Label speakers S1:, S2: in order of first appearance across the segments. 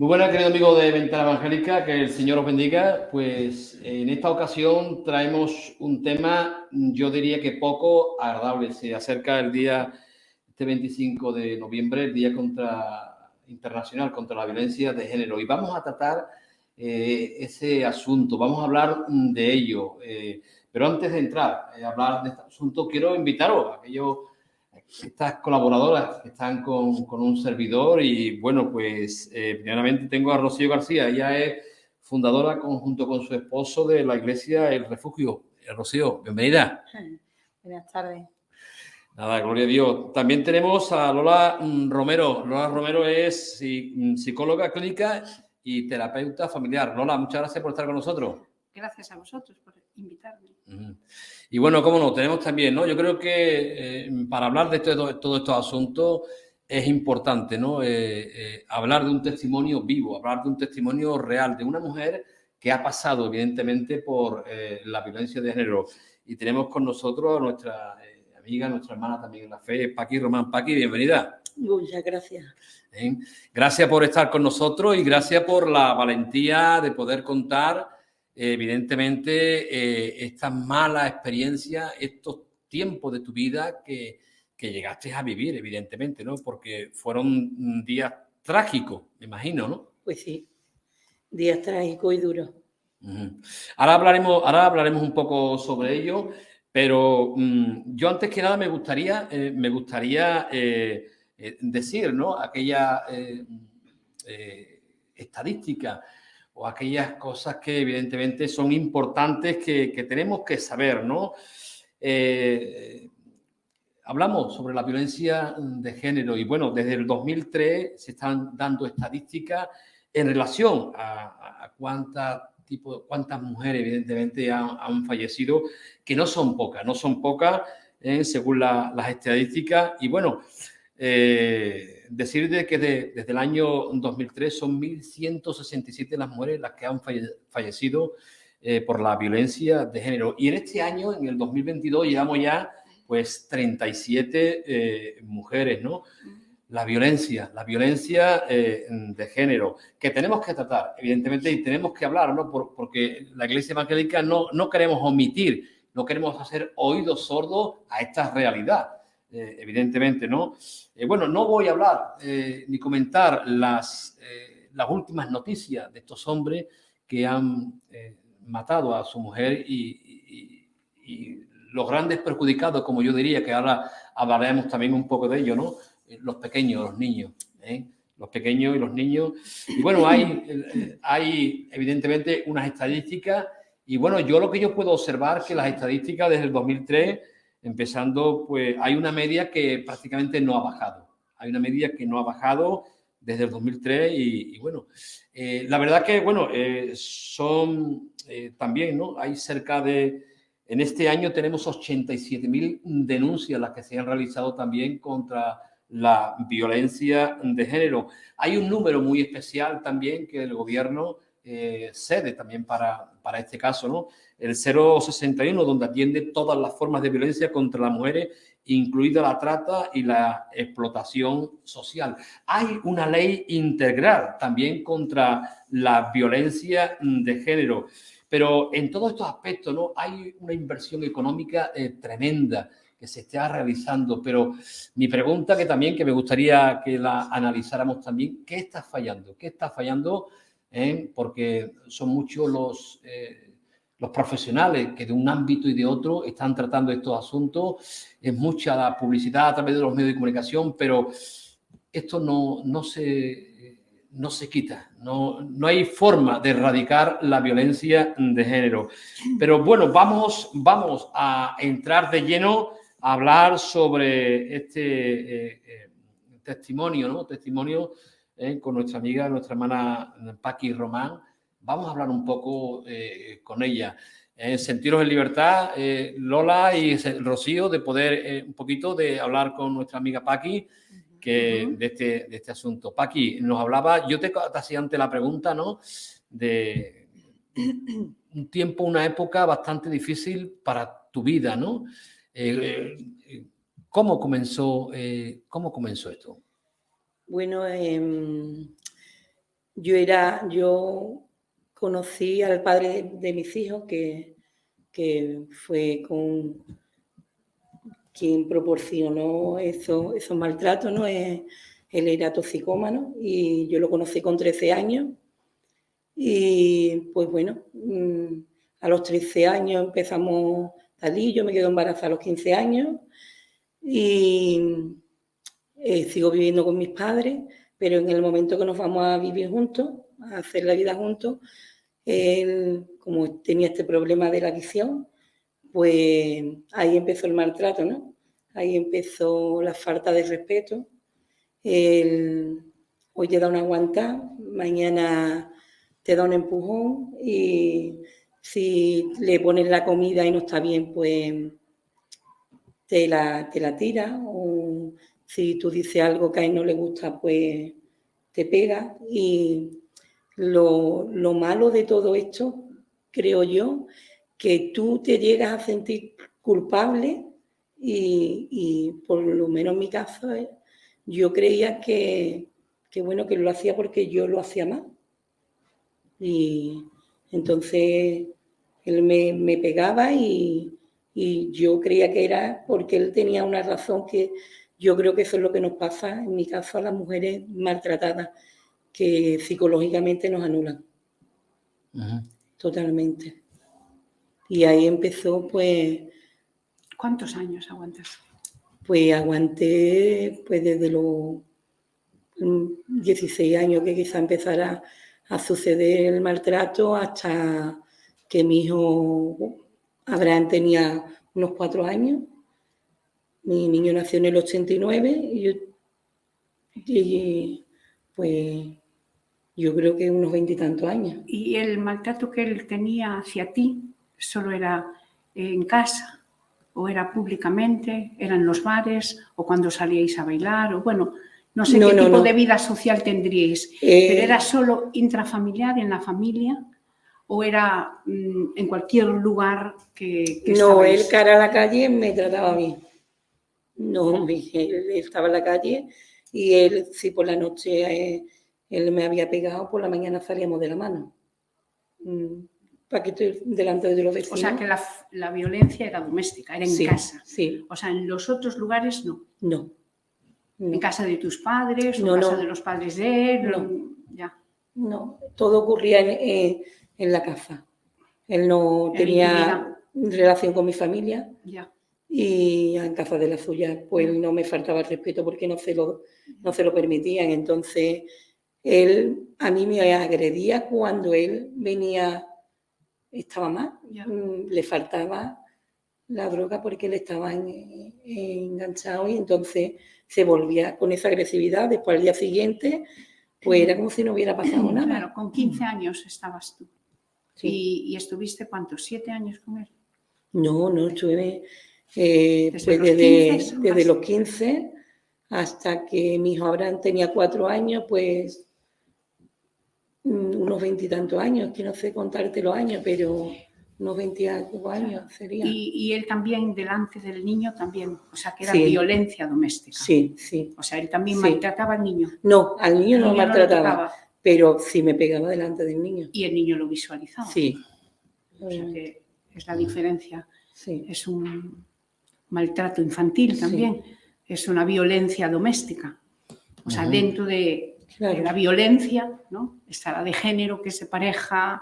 S1: Muy buenas, querido amigo de Ventana Evangélica, que el Señor os bendiga. Pues en esta ocasión traemos un tema, yo diría que poco agradable. Se acerca el día, este 25 de noviembre, el Día Internacional contra la Violencia de Género. Y vamos a tratar ese asunto, vamos a hablar de ello. Pero antes de entrar a hablar de este asunto, quiero invitaros a aquellos estas colaboradoras que están con un servidor y bueno, pues primeramente tengo a Rocío García, ella es fundadora junto con su esposo de la iglesia El Refugio. Rocío, bienvenida.
S2: Buenas tardes.
S1: Nada, gloria a Dios. También tenemos a Lola Romero. Lola Romero es psicóloga clínica y terapeuta familiar. Lola, muchas gracias por estar con nosotros.
S2: Gracias a vosotros por invitarme.
S1: Y bueno, cómo no, tenemos también, ¿no? Yo creo que para hablar de todos estos asuntos es importante, ¿no? Hablar de un testimonio vivo, hablar de un testimonio real, de una mujer que ha pasado, evidentemente, por la violencia de género. Y tenemos con nosotros a nuestra amiga, nuestra hermana también en la fe, Paqui Román. Paqui, bienvenida.
S2: Muchas gracias.
S1: Gracias por estar con nosotros y gracias por la valentía de poder contar evidentemente, estas malas experiencias, estos tiempos de tu vida que llegaste a vivir, evidentemente, ¿no? Porque fueron días trágicos, me imagino, ¿no?
S2: Pues sí, días trágicos y duros.
S1: Ahora hablaremos un poco sobre ello, pero yo antes que nada me gustaría decir, ¿no? Aquella estadística o aquellas cosas que evidentemente son importantes que tenemos que saber, ¿no? Hablamos sobre la violencia de género y bueno, desde el 2003 se están dando estadísticas en relación a cuántas mujeres evidentemente han fallecido, que no son pocas, según las estadísticas. Y bueno, decir que desde el año 2003 son 1.167 las mujeres las que han fallecido por la violencia de género. Y en este año, en el 2022, llevamos ya pues 37 mujeres, ¿no? La violencia de género, que tenemos que tratar, evidentemente, y tenemos que hablar, ¿no? Porque la Iglesia Evangélica no queremos omitir, no queremos hacer oídos sordos a esta realidad. Evidentemente, ¿no? Bueno, no voy a hablar ni comentar las últimas noticias de estos hombres que han matado a su mujer y los grandes perjudicados, como yo diría, que ahora hablaremos también un poco de ello, ¿no? Los pequeños, los niños, los pequeños y los niños. Y bueno, hay evidentemente unas estadísticas y bueno, lo que yo puedo observar que las estadísticas desde el 2003 empezando, pues hay una media que prácticamente no ha bajado. Hay una media que no ha bajado desde el 2003 y bueno, la verdad que, bueno, son también, ¿no? Hay cerca de, en este año tenemos 87.000 denuncias las que se han realizado también contra la violencia de género. Hay un número muy especial también que el gobierno cede también para este caso, ¿no? El 061, donde atiende todas las formas de violencia contra las mujeres, incluida la trata y la explotación social. Hay una ley integral también contra la violencia de género, pero en todos estos aspectos, ¿no? Hay una inversión económica tremenda que se está realizando, pero mi pregunta que me gustaría que la analizáramos también, ¿qué está fallando? ¿Qué está fallando? Porque son muchos los profesionales que de un ámbito y de otro están tratando estos asuntos. Es mucha la publicidad a través de los medios de comunicación, pero esto no se quita. No hay forma de erradicar la violencia de género. Pero bueno, vamos a entrar de lleno a hablar sobre este testimonio, ¿no? Testimonio con nuestra amiga, nuestra hermana Paqui Román. Vamos a hablar un poco con ella. Sentiros en libertad, Lola y Rocío, de poder un poquito de hablar con nuestra amiga Paqui de este asunto. Paqui, nos hablaba, yo te hacía antes la pregunta, ¿no? De un tiempo, una época bastante difícil para tu vida, ¿no? ¿Cómo comenzó esto?
S2: Bueno, Yo conocí al padre de mis hijos, que fue con quien proporcionó esos maltratos, ¿no? Él era toxicómano y yo lo conocí con 13 años. Y pues bueno, a los 13 años empezamos allí, yo me quedo embarazada a los 15 años y sigo viviendo con mis padres, pero en el momento que nos vamos a vivir juntos, a hacer la vida juntos, él, como tenía este problema de la adicción, pues ahí empezó el maltrato, ¿no? Ahí empezó la falta de respeto. Hoy te da una aguantada, mañana te da un empujón y si le pones la comida y no está bien, pues te la tira, o si tú dices algo que a él no le gusta, pues te pega. Y lo malo de todo esto, creo yo, que tú te llegas a sentir culpable y por lo menos en mi caso, yo creía que bueno, que lo hacía porque yo lo hacía mal. Y entonces él me pegaba y yo creía que era porque él tenía una razón, que yo creo que eso es lo que nos pasa, en mi caso, a las mujeres maltratadas, que psicológicamente nos anulan. Totalmente. Y ahí empezó, pues...
S3: ¿Cuántos años aguantas?
S2: Pues aguanté pues desde los 16 años que quizá empezara a suceder el maltrato, hasta que mi hijo Abraham tenía unos 4 años. Mi niño nació en el 89 y pues yo creo que unos 20 y tantos años.
S3: ¿Y el maltrato que él tenía hacia ti solo era en casa o era públicamente, era en los bares o cuando salíais a bailar? O bueno, no sé qué tipo de vida social tendríais, pero ¿era solo intrafamiliar, en la familia, o era en cualquier lugar que
S2: no,
S3: estabais?
S2: él cara a la calle me trataba bien. No, él estaba en la calle y él, si por la noche él me había pegado, por la mañana salíamos de la mano. Para que estoy delante de los vecinos.
S3: O sea, que la violencia era doméstica, era en casa.
S2: Sí.
S3: O sea, en los otros lugares no.
S2: No.
S3: ¿En casa de tus padres o
S2: no,
S3: en casa de los padres de él?
S2: No.
S3: Ya.
S2: No, todo ocurría en la casa. Él no tenía relación con mi familia.
S3: Ya.
S2: Y en casa de la suya, pues no me faltaba el respeto porque no se lo permitían. Entonces, él a mí me agredía cuando él venía, estaba mal. Le faltaba la droga porque él estaba enganchado y entonces se volvía con esa agresividad. Después, al día siguiente, pues era como si no hubiera pasado nada.
S3: Claro, con 15 años estabas tú.
S2: Sí.
S3: ¿Y estuviste cuántos? ¿7 años con él?
S2: No, estuve desde los 15 hasta que mi hijo Abraham tenía 4 años, pues unos 20 y tantos años, que no sé contarte los años, pero unos 20 y algo años sería.
S3: Y él también delante del niño también, o sea, que era violencia doméstica.
S2: Sí.
S3: O sea, él también maltrataba al niño.
S2: No, al niño no lo maltrataba, pero sí me pegaba delante del niño.
S3: Y el niño lo visualizaba.
S2: Sí.
S3: O sea, que es la diferencia.
S2: Sí.
S3: Es un maltrato infantil también. Sí. Es una violencia doméstica. O sea, dentro de la violencia, ¿no? Está la de género, que se pareja,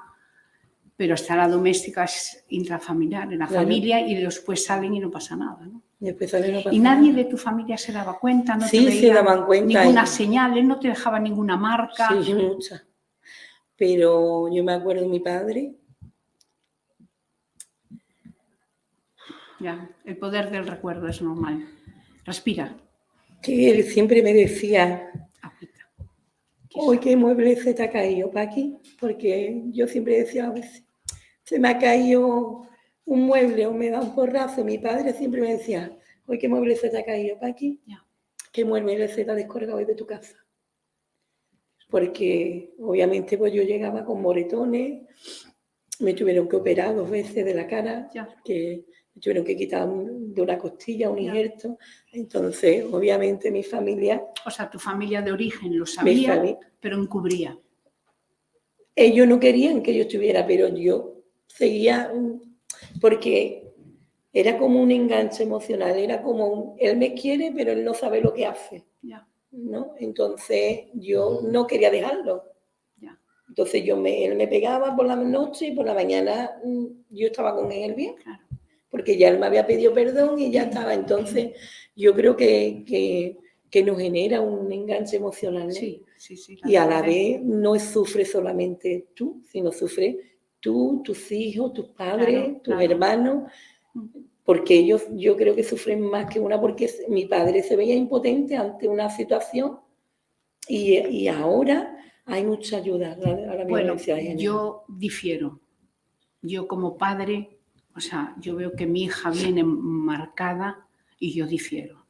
S3: pero está la doméstica, es intrafamiliar, en la familia, y después salen y no pasa nada, ¿no? Y nadie de tu familia se daba cuenta, no te veía
S2: se daban cuenta,
S3: ninguna señal, él no te dejaba ninguna marca.
S2: Sí, muchas. Pero yo me acuerdo de mi padre.
S3: Ya, el poder del recuerdo es normal. Respira.
S2: Que él siempre me decía, hoy qué mueble se te ha caído, Paqui, porque yo siempre decía a veces, se me ha caído un mueble o me da un porrazo. Mi padre siempre me decía, hoy qué mueble se te ha caído, Paqui, qué mueble se te ha descolgado hoy de tu casa. Porque obviamente pues yo llegaba con moretones, me tuvieron que operar 2 veces de la cara, que me tuvieron que quitar de una costilla un injerto. Entonces, obviamente mi familia...
S3: O sea, tu familia de origen lo sabía, pero encubría.
S2: ellos no querían que yo estuviera, pero yo seguía, porque era como un enganche emocional, era como él me quiere, pero él no sabe lo que hace, ¿no? Entonces yo no quería dejarlo. Entonces él me pegaba por la noche y por la mañana yo estaba con él bien, porque ya él me había pedido perdón y ya estaba. Entonces yo creo que nos genera un enganche emocional, ¿no?
S3: Sí,
S2: y a la vez no sufre solamente tú, sino sufre tú, tus hijos, tus padres, tus hermanos, porque ellos yo creo que sufren más que una, porque mi padre se veía impotente ante una situación y ahora hay mucha ayuda a la violencia de género.
S3: Yo difiero. Yo como padre, o sea, yo veo que mi hija viene marcada y yo difiero.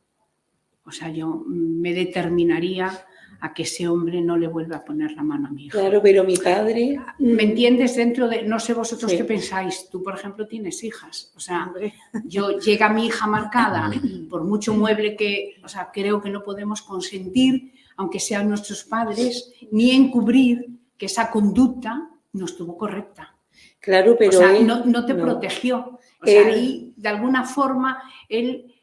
S3: O sea, yo me determinaría a que ese hombre no le vuelva a poner la mano a mi hija.
S2: Claro, pero mi padre...
S3: ¿Me entiendes? Dentro de... No sé vosotros qué pensáis. Tú, por ejemplo, tienes hijas. O sea, llega mi hija marcada, por mucho mueble que... O sea, creo que no podemos consentir, aunque sean nuestros padres, ni encubrir que esa conducta no estuvo correcta.
S2: Claro, pero
S3: o sea,
S2: él,
S3: no te protegió. O sea, ahí, de alguna forma, él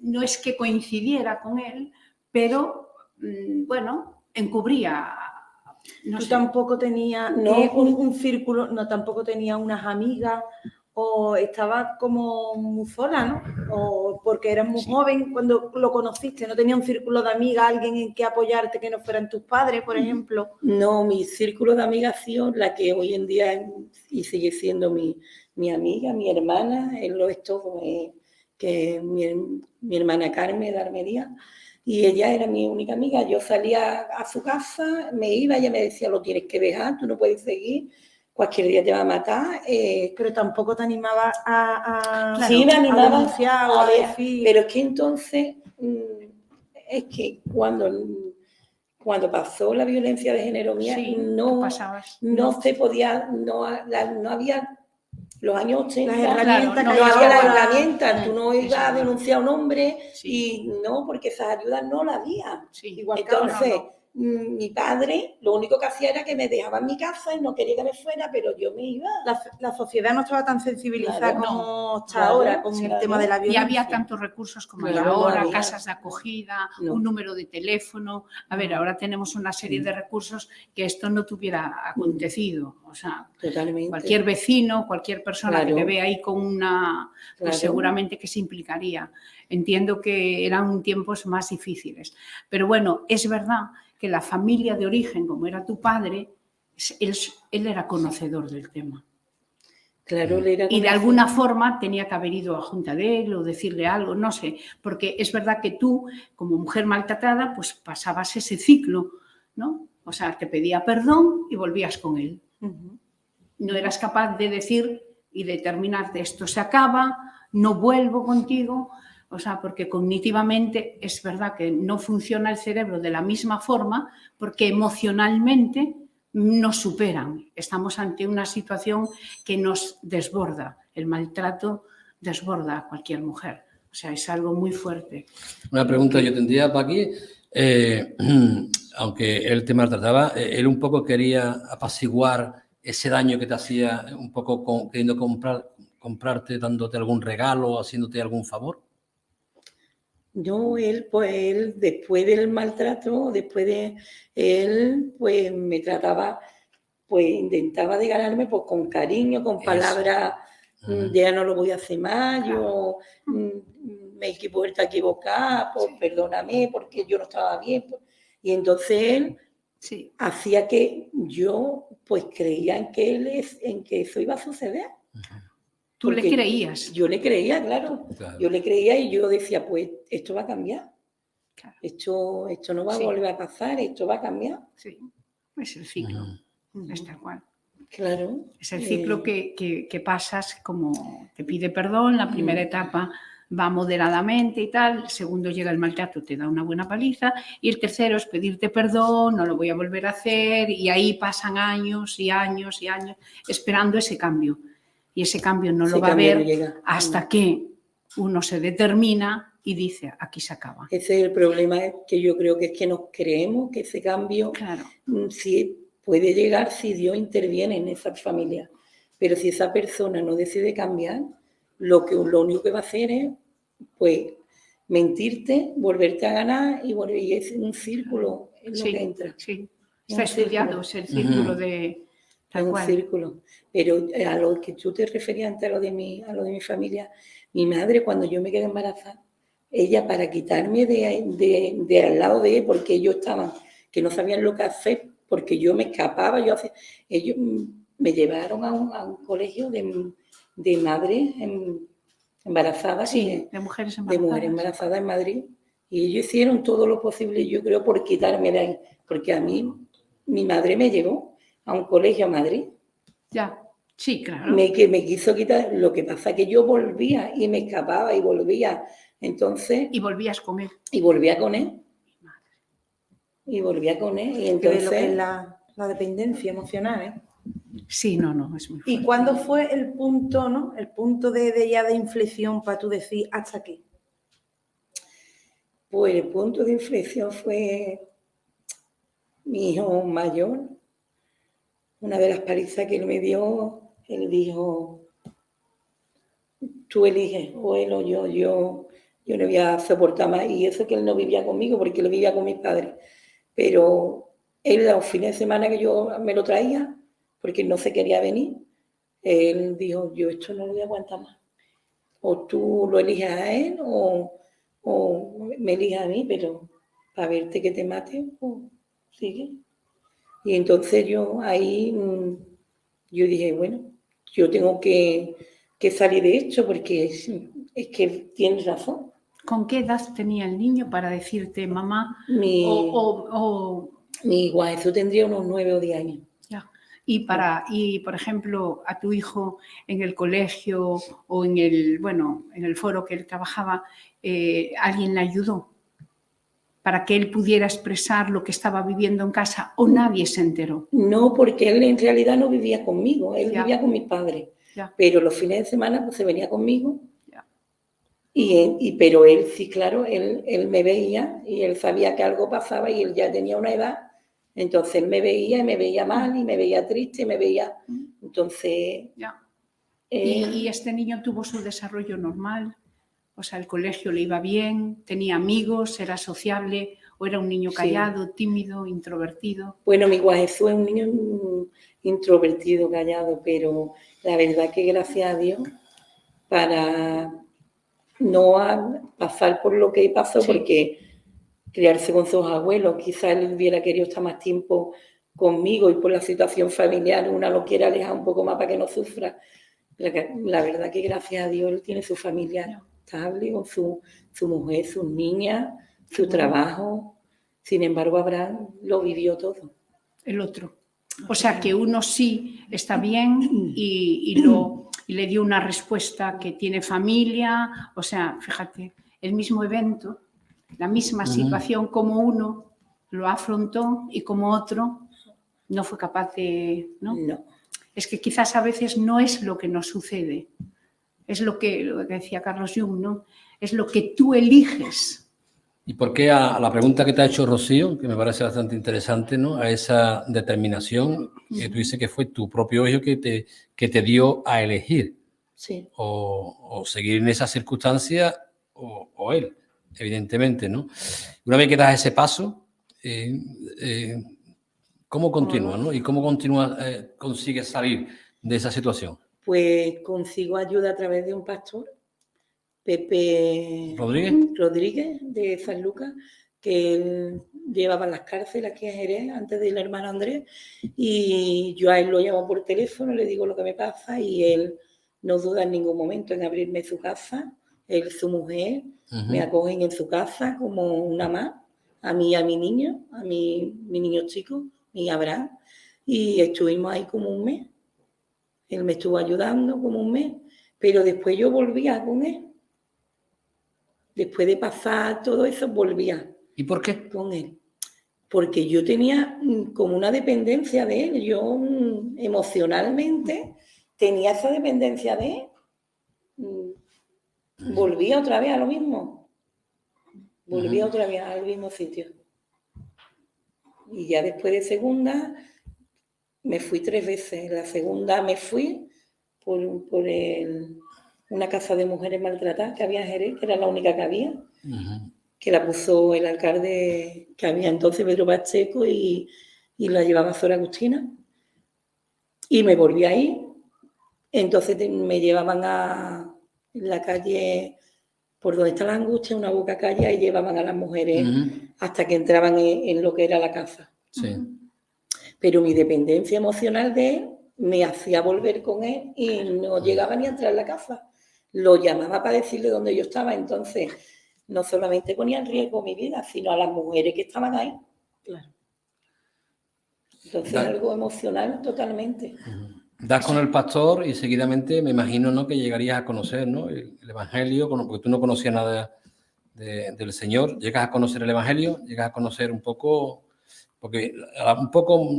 S3: no es que coincidiera con él, pero, bueno, encubría.
S4: No sé. Tampoco tenías un círculo, no, tampoco tenías unas amigas, o estabas como muy sola, ¿no? O porque eras muy joven cuando lo conociste, no tenía un círculo de amigas, alguien en que apoyarte que no fueran tus padres, por ejemplo.
S2: No, mi círculo de amigas ha sido la que hoy en día y sigue siendo mi amiga, mi hermana, él lo es todo, que mi hermana Carmen de Armería, y ella era mi única amiga. Yo salía a su casa, me iba, ella me decía, lo tienes que dejar, tú no puedes seguir, cualquier día te va a matar.
S4: Pero tampoco te animaba
S2: sí, me animaba
S4: a denunciar o a decir...
S2: Pero es que entonces, es que cuando pasó la violencia de género mía, no se podía, no había... Los años 80,
S4: las herramientas,
S2: no había las herramientas, tú no ibas a denunciar a un hombre y no, porque esas ayudas no las había.
S4: Igual
S2: entonces, mi padre lo único que hacía era que me dejaba en mi casa y no quería que me fuera, pero yo me iba.
S4: La sociedad no estaba tan sensibilizada como está ahora con el tema de la violencia.
S3: Y había tantos recursos como hay ahora, casas de acogida, un número de teléfono. A ver, ahora tenemos una serie de recursos que esto no tuviera acontecido. O sea, cualquier vecino, cualquier persona que te vea ahí con una... Pues seguramente que se implicaría. Entiendo que eran tiempos más difíciles. Pero bueno, es verdad que la familia de origen, como era tu padre, él era conocedor del tema.
S2: Claro, él era
S3: y de alguna forma tenía que haber ido a junta de él o decirle algo, no sé, porque es verdad que tú, como mujer maltratada, pues pasabas ese ciclo, ¿no? O sea, te pedía perdón y volvías con él. No eras capaz de decir y determinar de esto se acaba, no vuelvo contigo. O sea, porque cognitivamente es verdad que no funciona el cerebro de la misma forma porque emocionalmente nos superan. Estamos ante una situación que nos desborda. El maltrato desborda a cualquier mujer. O sea, es algo muy fuerte.
S1: Una pregunta yo tendría para aquí. Aunque él te maltrataba, él un poco quería apaciguar ese daño que te hacía, un poco queriendo comprarte, dándote algún regalo, haciéndote algún favor.
S2: No, él después del maltrato, él pues me trataba, pues intentaba de ganarme pues con cariño, con palabras, ya no lo voy a hacer más, yo me he vuelto a equivocar, pues perdóname porque yo no estaba bien. Pues. Y entonces él hacía que yo pues creía en que eso iba a suceder.
S3: ¿Tú le creías?
S2: Yo le creía, claro. Yo le creía y yo decía, pues esto va a cambiar. Claro. Esto no va a volver a pasar, esto va a cambiar.
S3: Sí, es el ciclo, es tal cual.
S2: Claro.
S3: Es el ciclo que pasas, como te pide perdón, la primera etapa va moderadamente y tal, el segundo llega el maltrato, te da una buena paliza, y el tercero es pedirte perdón, no lo voy a volver a hacer, y ahí pasan años y años y años esperando ese cambio. Y ese cambio no lo va a ver hasta que uno se determina y dice, aquí se acaba.
S2: Ese es el problema, que yo creo que es que nos creemos que ese cambio, si puede llegar si Dios interviene en esa familia. Pero si esa persona no decide cambiar, lo único que va a hacer es, pues, mentirte, volverte a ganar y es un círculo en lo que entra.
S3: Sí, está estudiado, es el círculo de...
S2: Es un círculo. Pero a lo que tú te referías antes, a lo de mi familia, mi madre, cuando yo me quedé embarazada, ella, para quitarme de al lado de él, porque ellos estaban, que no sabían lo que hacer, porque yo me escapaba, ellos me llevaron a un colegio de madres embarazadas.
S3: Sí, de mujeres embarazadas.
S2: De mujeres embarazadas en Madrid. Y ellos hicieron todo lo posible, yo creo, por quitarme de ahí. Porque a mí, mi madre me llevó a un colegio a Madrid.
S3: Ya, sí, claro.
S2: Me quiso quitar. Lo que pasa es que yo volvía y me escapaba y volvía. Entonces...
S3: Y volvías con él.
S2: Y volvía con él. Y volvía con él. Y entonces...
S4: Lo que es la dependencia emocional, ¿eh?
S3: Sí, no, es muy fuerte.
S4: ¿Y cuándo fue el punto, ¿no? El punto de inflexión para tú decir hasta aquí?
S2: Pues el punto de inflexión fue mi hijo mayor. Una de las palizas que él me dio, él dijo, tú eliges, o él o yo no voy a soportar más. Y eso que él no vivía conmigo, porque él vivía con mis padres. Pero él, los fines de semana que yo me lo traía, porque no se quería venir, él dijo, yo esto no lo voy a aguantar más. O tú lo eliges a él, o me eliges a mí, pero para verte que te mate, pues sigue. Y entonces yo ahí, yo dije, bueno, yo tengo que salir de esto, porque es que tienes razón.
S3: ¿Con qué edad tenía el niño para decirte, mamá?
S2: Mi hijo Jesús tendría unos 9 o 10 años.
S3: Ya. Y, por ejemplo, a tu hijo en el colegio o en el foro que él trabajaba, ¿alguien le ayudó para que él pudiera expresar lo que estaba viviendo en casa o nadie se enteró?
S2: No, porque él en realidad no vivía conmigo, él vivía con mis padres.
S3: Ya.
S2: Pero los fines de semana pues, se venía conmigo. Pero él sí, claro, él me veía y él sabía que algo pasaba y él ya tenía una edad. Entonces él me veía y me veía mal y me veía triste y me veía... Entonces...
S3: Ya. ¿Y este niño tuvo su desarrollo normal? O sea, el colegio le iba bien, tenía amigos, era sociable, o era un niño callado, tímido, introvertido.
S2: Bueno, mi Jesús es un niño introvertido, callado, pero la verdad que gracias a Dios, para no pasar por lo que pasó, porque criarse con sus abuelos, quizás él hubiera querido estar más tiempo conmigo y por la situación familiar una lo quiere alejar un poco más para que no sufra. La verdad que gracias a Dios él tiene su familia estable, con su mujer, sus niñas, su trabajo. Sin embargo, Abraham lo vivió todo.
S3: El otro. O sea, que uno sí está bien y le dio una respuesta que tiene familia. O sea, fíjate, el mismo evento, la misma situación, como uno lo afrontó y como otro no fue capaz de... ¿no? Es que quizás a veces no es lo que nos sucede, es lo que decía Carlos Jung, ¿no? Es lo que tú eliges.
S1: ¿Y por qué a la pregunta que te ha hecho Rocío, que me parece bastante interesante, ¿no? A esa determinación, que tú dices que fue tu propio hijo que te dio a elegir?
S2: Sí.
S1: O seguir en esa circunstancia o él, evidentemente, ¿no? Una vez que das ese paso, ¿cómo continúa, ¿no? ¿Y cómo consigues salir de esa situación?
S2: Pues consigo ayuda a través de un pastor, Pepe Rodríguez, de San Lucas, que él llevaba las cárceles aquí en Jerez antes del hermano Andrés, y yo a él lo llamo por teléfono, le digo lo que me pasa y él no duda en ningún momento en abrirme su casa. Él, su mujer, me acogen en su casa como una más, a mí y a mi niño, a mi niño chico, mi Abraham, y estuvimos ahí como un mes. Él me estuvo ayudando como un mes, pero después yo volvía con él. Después de pasar todo eso, volvía.
S1: ¿Y por qué?
S2: Con él. Porque yo tenía como una dependencia de él. Yo emocionalmente tenía esa dependencia de él. Volvía otra vez a lo mismo. Volvía otra vez al mismo sitio. Y ya después de segunda, me fui 3 veces. La segunda me fui por una casa de mujeres maltratadas que había en Jerez, que era la única que había, que la puso el alcalde que había entonces, Pedro Pacheco, y la llevaba Sor Agustina. Y me volví ahí. Entonces me llevaban a la calle por donde está la Angustia, una boca calle, y llevaban a las mujeres hasta que entraban en lo que era la casa.
S1: Sí.
S2: Pero mi dependencia emocional de él me hacía volver con él y no llegaba ni a entrar en la casa. Lo llamaba para decirle dónde yo estaba. Entonces, no solamente ponía en riesgo mi vida, sino a las mujeres que estaban ahí.
S4: Claro.
S2: Entonces, algo emocional totalmente.
S1: Das con el pastor y seguidamente me imagino, ¿no?, que llegarías a conocer, ¿no?, el Evangelio, porque tú no conocías nada del Señor. Llegas a conocer el Evangelio, llegas a conocer un poco, porque un poco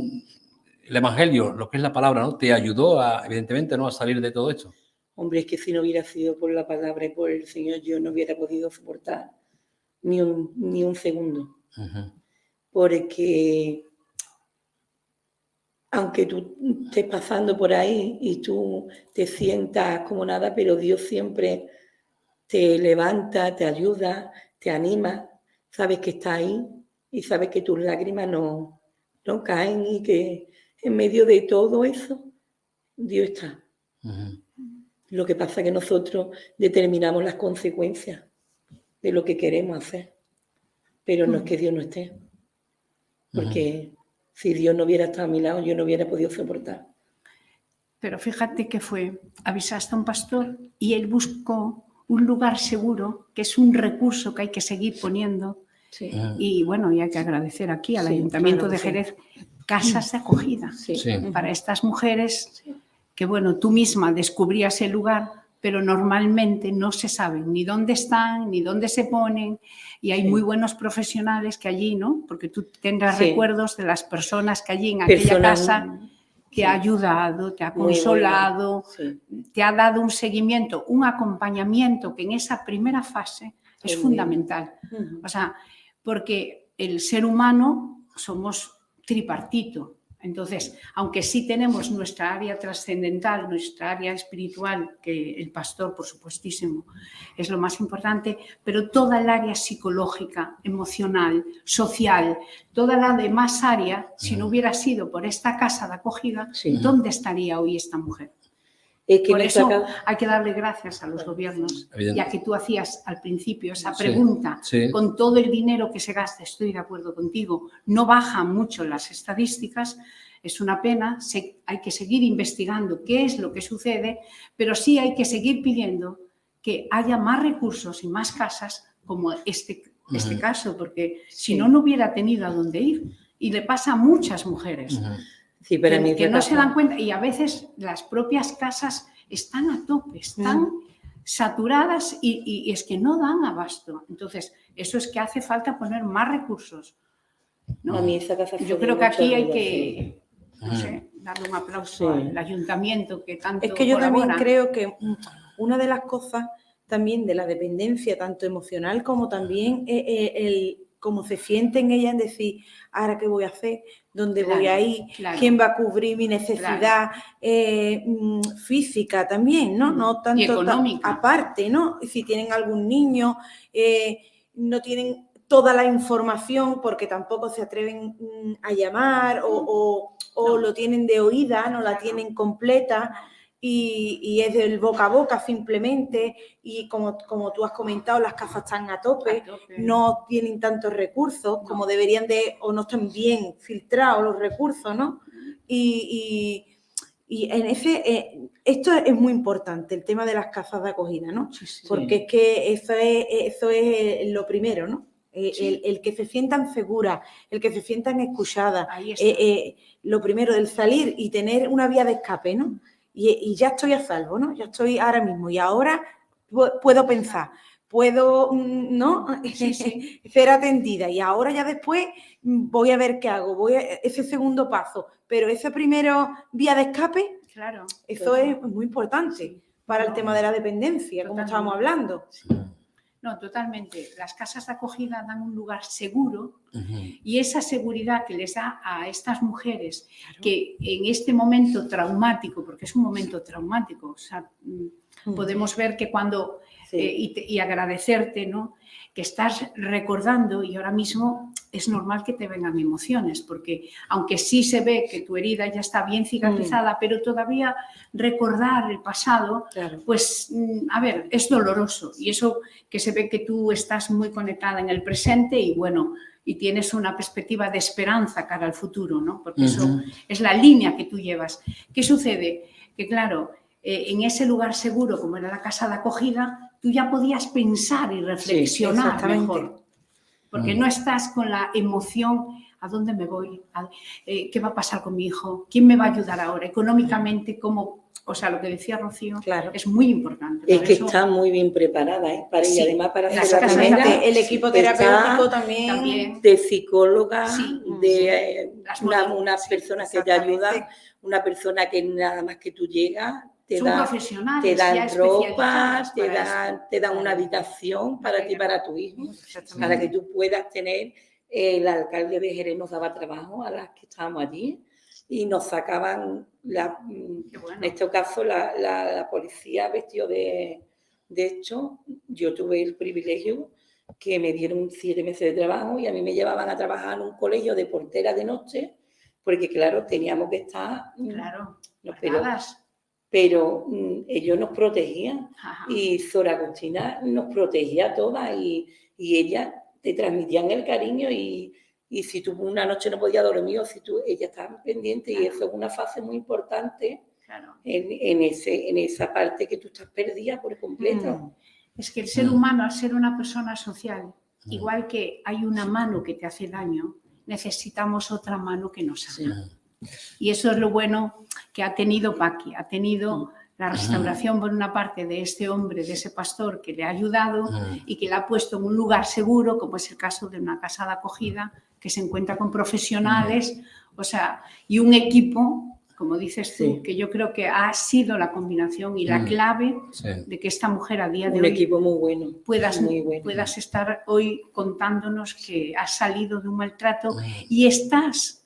S1: el Evangelio, lo que es la palabra, ¿no?, te ayudó evidentemente, ¿no?, a salir de todo esto.
S2: Hombre, es que si no hubiera sido por la palabra y por el Señor, yo no hubiera podido soportar ni un segundo. Porque aunque tú estés pasando por ahí y tú te sientas como nada, pero Dios siempre te levanta, te ayuda, te anima, sabes que está ahí y sabes que tus lágrimas no caen y que en medio de todo eso Dios está. Lo que pasa es que nosotros determinamos las consecuencias de lo que queremos hacer, pero no es que Dios no esté, porque si Dios no hubiera estado a mi lado, yo no hubiera podido soportar.
S3: Pero fíjate que avisaste a un pastor y él buscó un lugar seguro, que es un recurso que hay que seguir poniendo.
S2: Sí.
S3: Y bueno, y hay que agradecer aquí al Ayuntamiento de Jerez, casas de acogida para estas mujeres que, bueno, tú misma descubrías el lugar, pero normalmente no se sabe ni dónde están, ni dónde se ponen, y hay muy buenos profesionales que allí, ¿no? Porque tú tendrás recuerdos de las personas que allí en aquella casa te ha ayudado, te ha consolado, te ha dado un seguimiento, un acompañamiento que en esa primera fase es fundamental. O sea, porque el ser humano somos tripartito. Entonces, aunque sí tenemos nuestra área trascendental, nuestra área espiritual, que el pastor, por supuestísimo, es lo más importante, pero toda el área psicológica, emocional, social, toda la demás área, si no hubiera sido por esta casa de acogida, ¿dónde estaría hoy esta mujer? Es que por eso hay que darle gracias a los gobiernos, ya que tú hacías al principio esa pregunta, con todo el dinero que se gasta, estoy de acuerdo contigo, no bajan mucho las estadísticas, es una pena, hay que seguir investigando qué es lo que sucede, pero sí hay que seguir pidiendo que haya más recursos y más casas como este caso, porque si no, no hubiera tenido a dónde ir. Y le pasa a muchas mujeres.
S2: Sí, pero
S3: que no se dan cuenta, y a veces las propias casas están a tope, están saturadas y es que no dan abasto. Entonces, eso es que hace falta poner más recursos, ¿no?
S2: A mí esa casa
S3: yo creo que aquí hay que, no sé, darle un aplauso al ayuntamiento que tanto
S4: es que yo
S3: colabora.
S4: también creo que una de las cosas también de la dependencia, tanto emocional como también el cómo se sienten ellas en decir, ahora qué voy a hacer, dónde voy a ir, quién va a cubrir mi necesidad física también, ¿no? No tanto
S3: y económica.
S4: Aparte, ¿no? Si tienen algún niño, no tienen toda la información porque tampoco se atreven a llamar o lo tienen de oída, no la tienen completa. Y es del boca a boca simplemente, y como tú has comentado, las casas están a tope, no tienen tantos recursos como deberían o no están bien filtrados los recursos, ¿no? Y en esto es muy importante, el tema de las casas de acogida, ¿no? Porque es que eso es lo primero, ¿no? El que se sientan seguras, el que se sientan escuchadas, lo primero, el salir y tener una vía de escape, ¿no? Y ya estoy a salvo, ¿no? Ya estoy ahora mismo y ahora puedo pensar, puedo, ¿no? Ser atendida y ahora ya después voy a ver qué hago, ese segundo paso, pero ese primero vía de escape, eso es muy importante para el tema de la dependencia, como estábamos hablando.
S3: No, totalmente. Las casas de acogida dan un lugar seguro y esa seguridad que les da a estas mujeres que en este momento traumático, porque es un momento traumático, o sea, podemos ver que cuando, y agradecerte, ¿no? Que estás recordando y ahora mismo es normal que te vengan emociones, porque aunque sí se ve que tu herida ya está bien cicatrizada, pero todavía recordar el pasado, pues, a ver, es doloroso y eso que se ve que tú estás muy conectada en el presente y bueno, y tienes una perspectiva de esperanza cara al futuro, ¿no? Porque eso es la línea que tú llevas. ¿Qué sucede? Que claro, en ese lugar seguro, como era la casa de acogida, tú ya podías pensar y reflexionar mejor. Porque no estás con la emoción, ¿a dónde me voy? ¿Qué va a pasar con mi hijo? ¿Quién me va a ayudar ahora? Económicamente, ¿cómo? O sea, lo que decía Rocío es muy importante.
S2: Es que está muy bien preparada, ¿eh? Para ella, además para hacer la
S4: carrera. El equipo terapéutico también.
S2: De psicóloga, de unas personas que te ayudan, una persona que nada más que tú llegas, te dan ropa, te dan una habitación para ti, para tu hijo, para que tú puedas tener. El alcalde de Jerez nos daba trabajo a las que estábamos allí y nos sacaban, en este caso, la policía vestido de hecho, yo tuve el privilegio que me dieron 7 meses de trabajo y a mí me llevaban a trabajar en un colegio de portera de noche, porque claro, teníamos que estar... Pero ellos nos protegían y Sor Agustina nos protegía a todas y ella te transmitían el cariño y si tú una noche no podías dormir o si tú, ellas estaban pendientes y eso es una fase muy importante en esa parte que tú estás perdida por completo.
S3: Es que el ser humano, al ser una persona social, igual que hay una mano que te hace daño, necesitamos otra mano que nos sana. Y eso es lo bueno que ha tenido Paqui, ha tenido la restauración por una parte de este hombre, de ese pastor que le ha ayudado y que le ha puesto en un lugar seguro, como es el caso de una casa de acogida, que se encuentra con profesionales, o sea, y un equipo, como dices tú, que yo creo que ha sido la combinación y la clave de que esta mujer a día de hoy...
S2: Un equipo muy bueno.
S3: Puedas estar hoy contándonos que has salido de un maltrato y estás...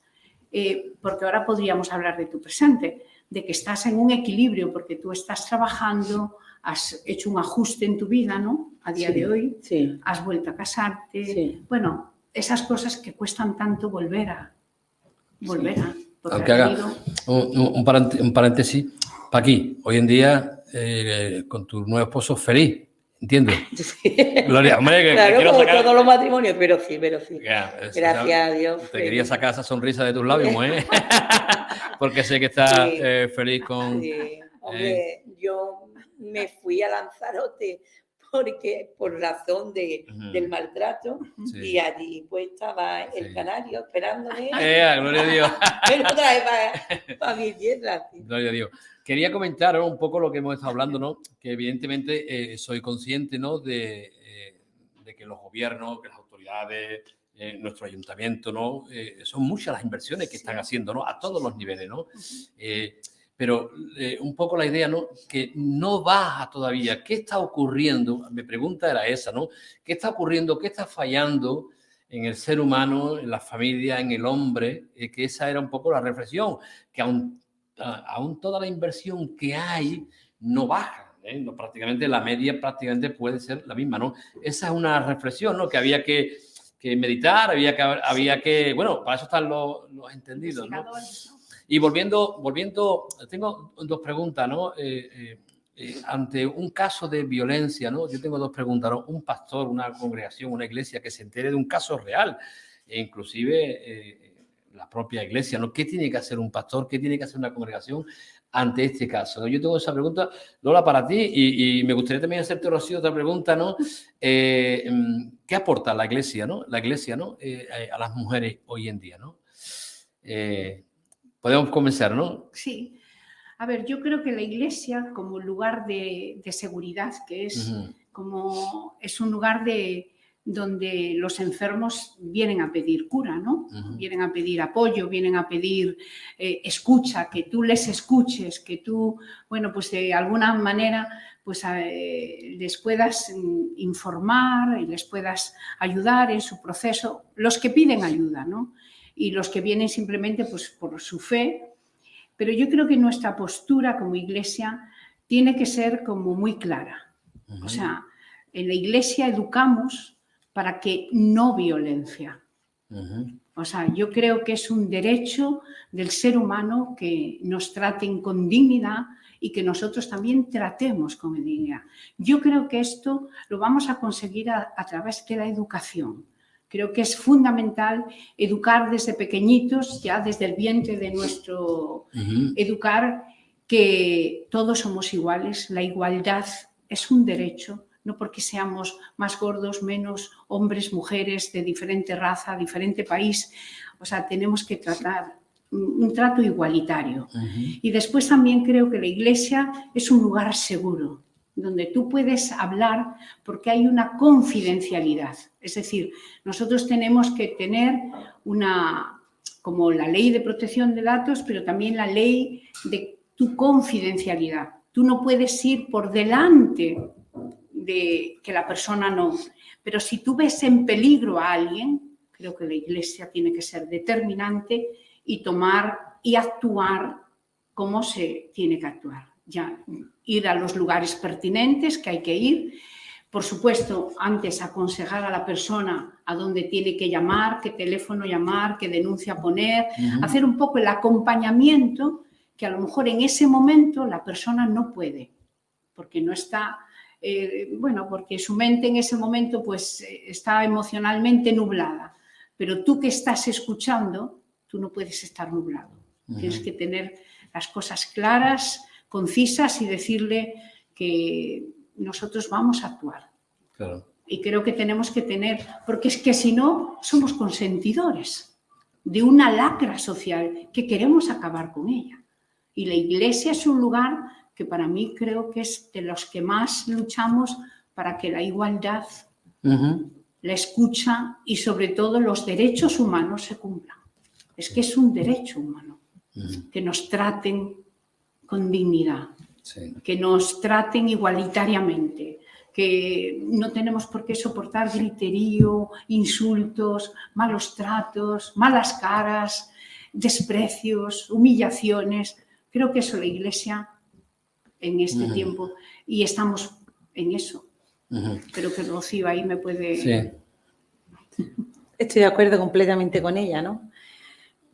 S3: porque ahora podríamos hablar de tu presente, de que estás en un equilibrio porque tú estás trabajando, has hecho un ajuste en tu vida, ¿no? A día de hoy, has vuelto a casarte, bueno, esas cosas que cuestan tanto volver a.
S1: Aunque haga un paréntesis, Paqui, hoy en día con tu nuevo esposo feliz. ¿Entiendes? Gloria, hombre,
S2: claro, como sacar... todos los matrimonios, pero sí. Gracias a Dios.
S1: Te quería sacar esa sonrisa de tus labios, mujer. Porque sé que estás feliz con...
S2: Sí, hombre, yo me fui a Lanzarote por razón del maltrato y allí pues estaba el canario esperándome.
S1: Gloria a Dios.
S2: Pero otra vez para mi tierra.
S1: Gloria a Dios. Quería comentar un poco lo que hemos estado hablando, ¿no? Que evidentemente soy consciente, ¿no? De que los gobiernos, que las autoridades, nuestro ayuntamiento, ¿no? Son muchas las inversiones que están haciendo, ¿no? A todos los niveles, ¿no? Pero un poco la idea, ¿no? Que no baja todavía. ¿Qué está ocurriendo? Mi pregunta era esa, ¿no? ¿Qué está ocurriendo? ¿Qué está fallando en el ser humano, en la familia, en el hombre? Que esa era un poco la reflexión, que aún toda la inversión que hay no baja, no, prácticamente la media prácticamente puede ser la misma, ¿no? Esa es una reflexión, ¿no? Que había que meditar, había que, bueno, para eso están los entendidos, ¿no? Y volviendo, tengo 2 preguntas, ¿no? Ante un caso de violencia, ¿no? Yo tengo 2 preguntas, ¿no? Un pastor, una congregación, una iglesia que se entere de un caso real, e inclusive la propia iglesia, ¿no? ¿Qué tiene que hacer un pastor? ¿Qué tiene que hacer una congregación ante este caso? ¿No? Yo tengo esa pregunta, Lola, para ti y me gustaría también hacerte, Rocío, otra pregunta, ¿no? ¿Qué aporta la iglesia, ¿no? La iglesia, ¿no? A las mujeres hoy en día, ¿no? Podemos comenzar, ¿no?
S3: Sí. A ver, yo creo que la iglesia como lugar de seguridad, que es como es un lugar de donde los enfermos vienen a pedir cura, ¿no? Vienen a pedir apoyo, vienen a pedir escucha, que tú les escuches, que tú, bueno, pues de alguna manera pues les puedas informar y les puedas ayudar en su proceso, los que piden ayuda, ¿no? Y los que vienen simplemente pues por su fe. Pero yo creo que nuestra postura como Iglesia tiene que ser como muy clara. O sea, en la Iglesia educamos para que no violencia. O sea, yo creo que es un derecho del ser humano que nos traten con dignidad y que nosotros también tratemos con dignidad. Yo creo que esto lo vamos a conseguir a través de la educación. Creo que es fundamental educar desde pequeñitos, ya desde el vientre de nuestro educar, que todos somos iguales, la igualdad es un derecho, no porque seamos más gordos, menos hombres, mujeres, de diferente raza, diferente país. O sea, tenemos que tratar un trato igualitario. Y después también creo que la Iglesia es un lugar seguro, donde tú puedes hablar porque hay una confidencialidad. Es decir, nosotros tenemos que tener como la ley de protección de datos, pero también la ley de tu confidencialidad. Tú no puedes ir por delante de que la persona no. Pero si tú ves en peligro a alguien, creo que la Iglesia tiene que ser determinante y tomar y actuar como se tiene que actuar. Ya, ir a los lugares pertinentes que hay que ir. Por supuesto, antes aconsejar a la persona a dónde tiene que llamar, qué teléfono llamar, qué denuncia poner, hacer un poco el acompañamiento que a lo mejor en ese momento la persona no puede, porque no está... bueno, porque su mente en ese momento pues está emocionalmente nublada, pero tú que estás escuchando, tú no puedes estar nublado. Tienes que tener las cosas claras, concisas y decirle que nosotros vamos a actuar.
S1: Claro.
S3: Y creo que tenemos que tener, porque es que si no, somos consentidores de una lacra social que queremos acabar con ella. Y la Iglesia es un lugar que para mí creo que es de los que más luchamos para que la igualdad, la escucha y sobre todo los derechos humanos se cumplan. Es que es un derecho humano, que nos traten con dignidad, que nos traten igualitariamente, que no tenemos por qué soportar griterío, insultos, malos tratos, malas caras, desprecios, humillaciones. Creo que eso la Iglesia en este tiempo, y estamos en eso. Creo que Rocío ahí me puede...
S4: Sí. Estoy de acuerdo completamente con ella, ¿no?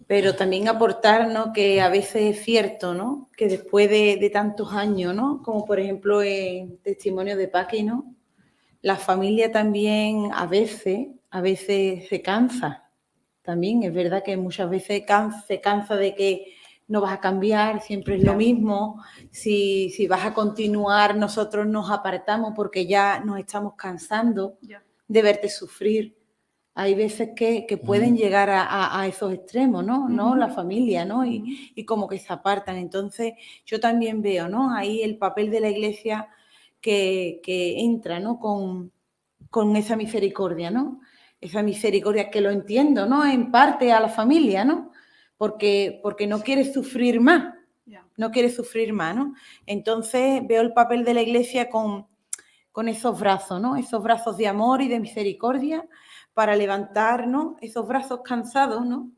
S4: Pero también aportar, ¿no?, que a veces es cierto, ¿no?, que después de tantos años, ¿no?, como por ejemplo en Testimonio de Paqui, ¿no?, la familia también a veces se cansa. También es verdad que muchas veces se cansa de que no vas a cambiar, siempre es lo mismo. Si vas a continuar, nosotros nos apartamos porque ya nos estamos cansando de verte sufrir. Hay veces que pueden llegar a esos extremos, ¿no? La familia, ¿no? Y como que se apartan. Entonces, yo también veo, ¿no?, ahí el papel de la Iglesia que entra, ¿no?, con esa misericordia, ¿no? Esa misericordia que lo entiendo, ¿no?, en parte a la familia, ¿no? Porque no quiere sufrir más, no quiere sufrir más, ¿no? Entonces veo el papel de la Iglesia con esos brazos, ¿no? Esos brazos de amor y de misericordia para levantar, ¿no?, esos brazos cansados, ¿no?,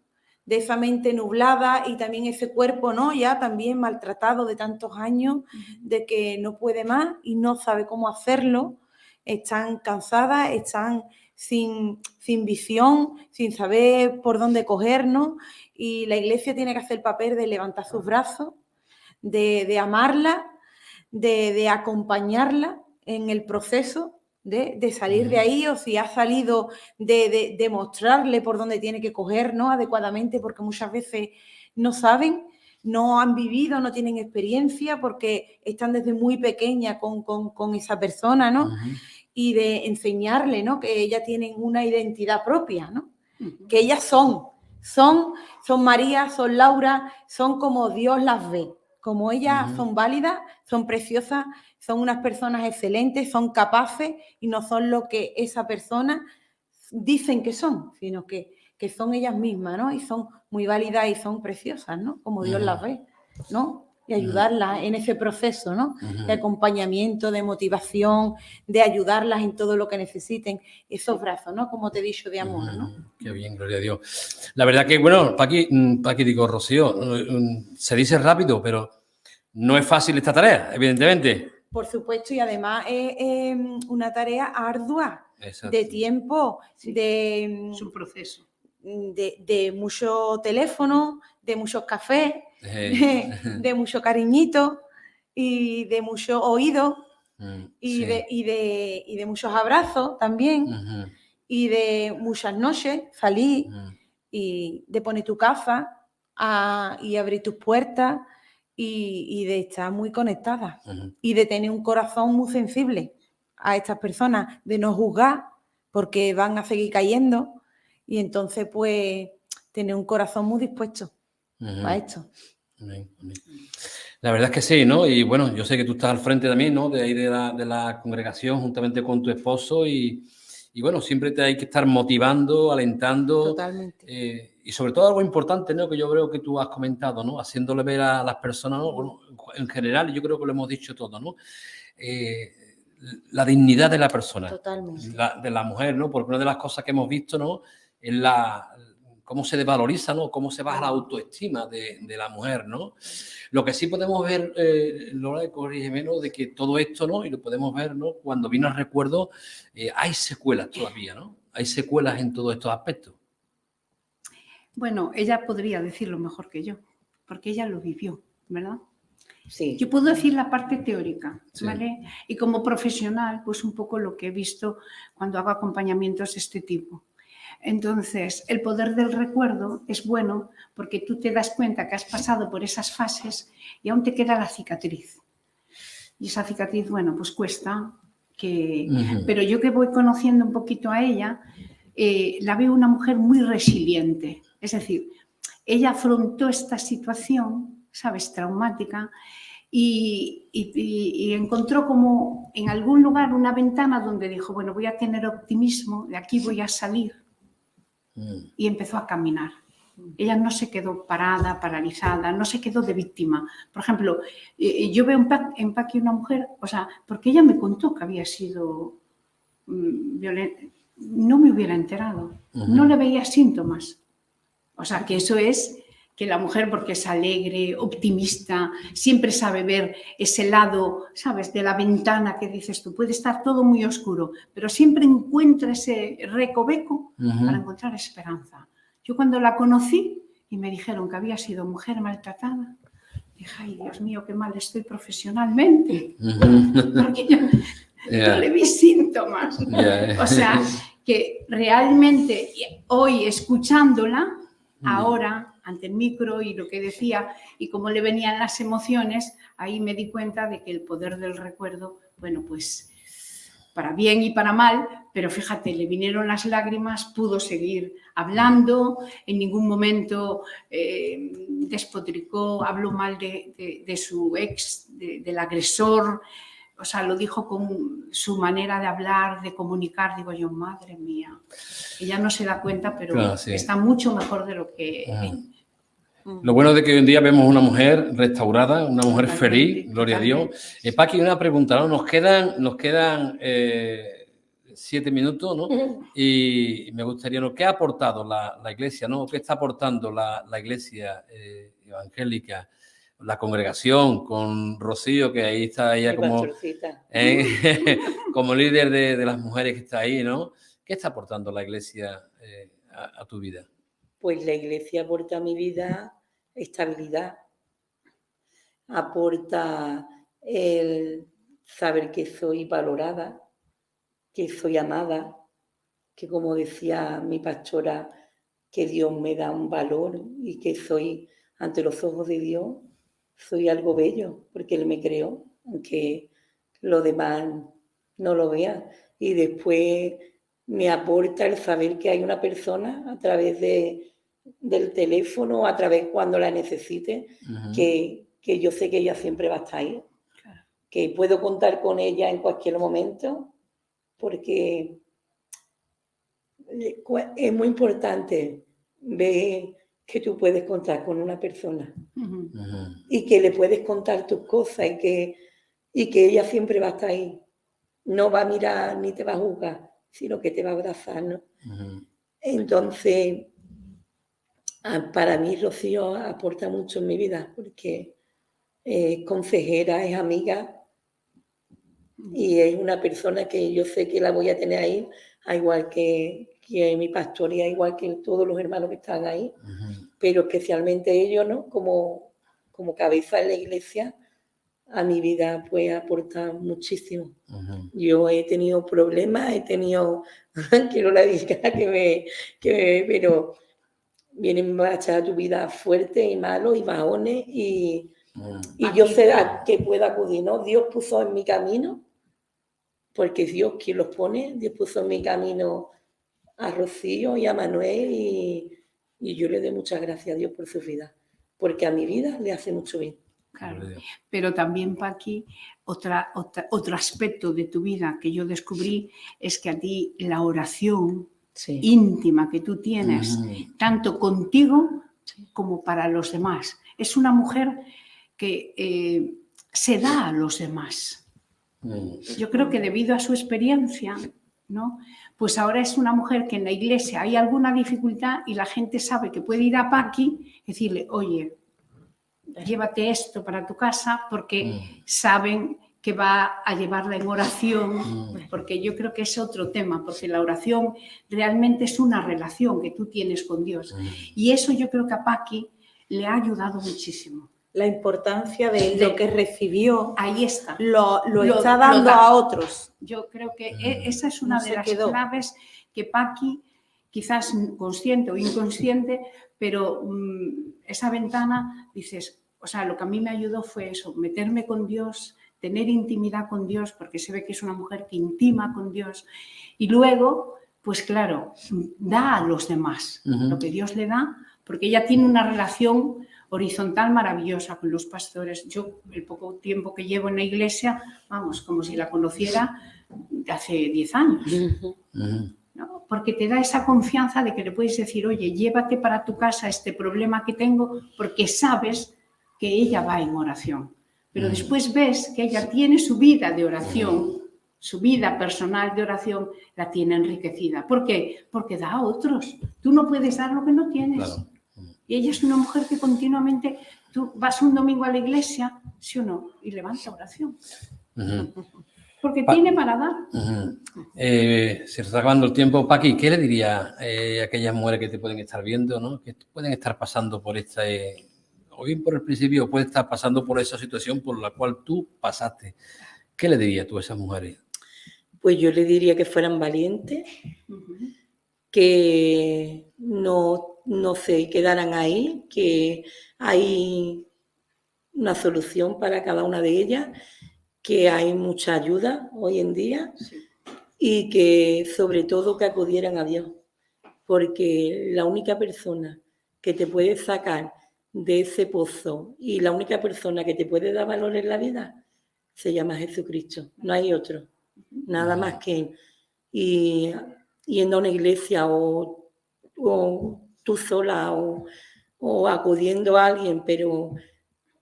S4: de esa mente nublada y también ese cuerpo, ¿no?, ya también maltratado de tantos años, de que no puede más y no sabe cómo hacerlo. Están cansadas, están sin visión, sin saber por dónde cogernos, y la Iglesia tiene que hacer el papel de levantar sus brazos, de amarla, de acompañarla en el proceso de salir de ahí, o si ha salido, de mostrarle por dónde tiene que coger, ¿no?, adecuadamente, porque muchas veces no saben, no han vivido, no tienen experiencia, porque están desde muy pequeña con esa persona, ¿no? Y de enseñarle, ¿no?, que ellas tienen una identidad propia, ¿no? Que ellas son María, son Laura, son como Dios las ve, como ellas son válidas, son preciosas, son unas personas excelentes, son capaces y no son lo que esa persona dicen que son, sino que son ellas mismas, ¿no? Y son muy válidas y son preciosas, ¿no? Como Dios las ve, ¿no? Y ayudarlas en ese proceso, ¿no? De acompañamiento, de motivación, de ayudarlas en todo lo que necesiten. Esos brazos, ¿no? Como te he dicho, de amor, ¿no?
S1: Qué bien, gloria a Dios. La verdad que, bueno, Paqui digo, Rocío, se dice rápido, pero no es fácil esta tarea, evidentemente.
S4: Por supuesto, y además es una tarea ardua,
S1: Exacto.
S4: de tiempo,
S3: Sí.
S4: es
S3: un proceso.
S4: De mucho teléfono, de muchos cafés, de mucho cariñito y de mucho oído y,
S1: Sí.
S4: de muchos abrazos también y de muchas noches salir y de poner tu casa y abrir tus puertas y de estar muy conectada y de tener un corazón muy sensible a estas personas, de no juzgar porque van a seguir cayendo y entonces pues tener un corazón muy dispuesto a esto.
S1: Amén, amén. La verdad es que sí, ¿no? Y bueno, yo sé que tú estás al frente también, ¿no? De ahí de la congregación juntamente con tu esposo y bueno, siempre te hay que estar motivando, alentando.
S4: Totalmente.
S1: Y sobre todo algo importante, ¿no? Que yo creo que tú has comentado, ¿no? Haciéndole ver a las personas, ¿no? Bueno, en general, yo creo que lo hemos dicho todo, ¿no? La dignidad de la persona.
S4: Totalmente.
S1: De la mujer, ¿no? Porque una de las cosas que hemos visto, ¿no? Es cómo se desvaloriza, ¿no? Cómo se baja la autoestima de la mujer, ¿no? Lo que sí podemos ver, Lola, corrígeme, ¿no? De que todo esto, ¿no? Y lo podemos ver, ¿no? Cuando vino al recuerdo, hay secuelas todavía, ¿no? Hay secuelas en todos estos aspectos.
S3: Bueno, ella podría decirlo mejor que yo, porque ella lo vivió, ¿verdad?
S2: Sí.
S3: Yo puedo decir la parte teórica, ¿vale?
S1: Sí.
S3: Y como profesional, pues un poco lo que he visto cuando hago acompañamientos de este tipo. Entonces, el poder del recuerdo es bueno porque tú te das cuenta que has pasado por esas fases y aún te queda la cicatriz. Y esa cicatriz, bueno, pues cuesta que... Pero yo que voy conociendo un poquito a ella, la veo una mujer muy resiliente. Es decir, ella afrontó esta situación, ¿sabes?, traumática y encontró como en algún lugar una ventana donde dijo, bueno, voy a tener optimismo, de aquí voy a salir. Y empezó a caminar. Ella no se quedó parada, paralizada, no se quedó de víctima. Por ejemplo, yo veo en Paqui una mujer, o sea, porque ella me contó que había sido violenta, no me hubiera enterado, no le veía síntomas. O sea, que eso es que la mujer, porque es alegre, optimista, siempre sabe ver ese lado, ¿sabes?, de la ventana que dices tú. Puede estar todo muy oscuro, pero siempre encuentra ese recoveco para encontrar esperanza. Yo cuando la conocí y me dijeron que había sido mujer maltratada, dije, ay, Dios mío, qué mal estoy profesionalmente. Porque yo no le vi síntomas. O sea, que realmente hoy escuchándola, ahora ante el micro y lo que decía y cómo le venían las emociones, ahí me di cuenta de que el poder del recuerdo, bueno, pues para bien y para mal, pero fíjate, le vinieron las lágrimas, pudo seguir hablando, en ningún momento despotricó, habló mal de su ex, del agresor. O sea, lo dijo con su manera de hablar, de comunicar. Digo yo, madre mía, ella no se da cuenta, pero claro, sí, está mucho mejor de lo que...
S1: Lo bueno de que hoy en día vemos una mujer restaurada, una mujer feliz, gloria a Dios. Paqui, una pregunta, ¿no? Nos quedan 7 minutos, ¿no? Y me gustaría, ¿no? ¿Qué ha aportado la Iglesia, ¿no? ¿Qué está aportando la Iglesia evangélica? La congregación con Rocío, que ahí está ella como líder de las mujeres que está ahí, ¿no? ¿Qué está aportando la Iglesia a tu vida?
S2: Pues la Iglesia aporta a mi vida estabilidad, aporta el saber que soy valorada, que soy amada, que como decía mi pastora, que Dios me da un valor y que soy, ante los ojos de Dios, soy algo bello, porque Él me creó, aunque los demás no lo vean. Y después me aporta el saber que hay una persona a través del teléfono, a través cuando la necesite, que yo sé que ella siempre va a estar ahí, que puedo contar con ella en cualquier momento, porque es muy importante ver que tú puedes contar con una persona y que le puedes contar tus cosas y que ella siempre va a estar ahí. No va a mirar ni te va a juzgar, sino que te va a abrazar, ¿no? Entonces, para mí Rocío aporta mucho en mi vida porque es consejera, es amiga y es una persona que yo sé que la voy a tener ahí, al igual que mi pastor y al igual que todos los hermanos que están ahí, pero especialmente ellos, ¿no? Como cabeza de la iglesia, a mi vida pues aporta muchísimo. Yo he tenido problemas, quiero la diga pero vienen marchas a tu vida fuerte y malos y bajones y yo sé a qué puedo acudir, ¿no? Dios puso en mi camino, porque Dios quien los pone, Dios puso en mi camino a Rocío y a Manuel y yo le doy muchas gracias a Dios por su vida, porque a mi vida le hace mucho bien.
S3: Claro. Pero también, Paqui, otro aspecto de tu vida que yo descubrí es que a ti la oración íntima que tú tienes, tanto contigo como para los demás. Es una mujer que se da a los demás. Yo creo que debido a su experiencia, ¿no? Pues ahora es una mujer que en la iglesia hay alguna dificultad y la gente sabe que puede ir a Paqui y decirle, oye, llévate esto para tu casa, porque saben que va a llevarla en oración, porque yo creo que es otro tema, porque la oración realmente es una relación que tú tienes con Dios. Y eso yo creo que a Paqui le ha ayudado muchísimo.
S4: La importancia de lo que recibió,
S3: ahí está,
S4: lo está dando a otros.
S3: Yo creo que esa es una de las claves que Paqui, quizás consciente o inconsciente, pero esa ventana, dices, o sea, lo que a mí me ayudó fue eso, meterme con Dios, tener intimidad con Dios, porque se ve que es una mujer que intima con Dios. Y luego, pues claro, da a los demás lo que Dios le da, porque ella tiene una relación horizontal maravillosa con los pastores. Yo, el poco tiempo que llevo en la iglesia, vamos, como si la conociera de hace 10 años. ¿No? Porque te da esa confianza de que le puedes decir, oye, llévate para tu casa este problema que tengo, porque sabes que ella va en oración. Pero después ves que ella tiene su vida de oración, su vida personal de oración, la tiene enriquecida. ¿Por qué? Porque da a otros. Tú no puedes dar lo que no tienes. Claro. Y ella es una mujer que continuamente, tú vas un domingo a la iglesia, ¿sí o no? Y levanta oración. Porque tiene para dar.
S1: Se está acabando el tiempo. Paqui, ¿qué le diría a aquellas mujeres que te pueden estar viendo, ¿no? Que pueden estar pasando por esta, o bien por el principio, o pueden estar pasando por esa situación por la cual tú pasaste? ¿Qué le dirías tú a esas mujeres?
S2: Pues yo le diría que fueran valientes, que no se quedaran ahí, que hay una solución para cada una de ellas, que hay mucha ayuda hoy en día y que sobre todo que acudieran a Dios, porque la única persona que te puede sacar de ese pozo y la única persona que te puede dar valor en la vida se llama Jesucristo, no hay otro, nada más que Él. Y yendo a una iglesia o tú sola o acudiendo a alguien, pero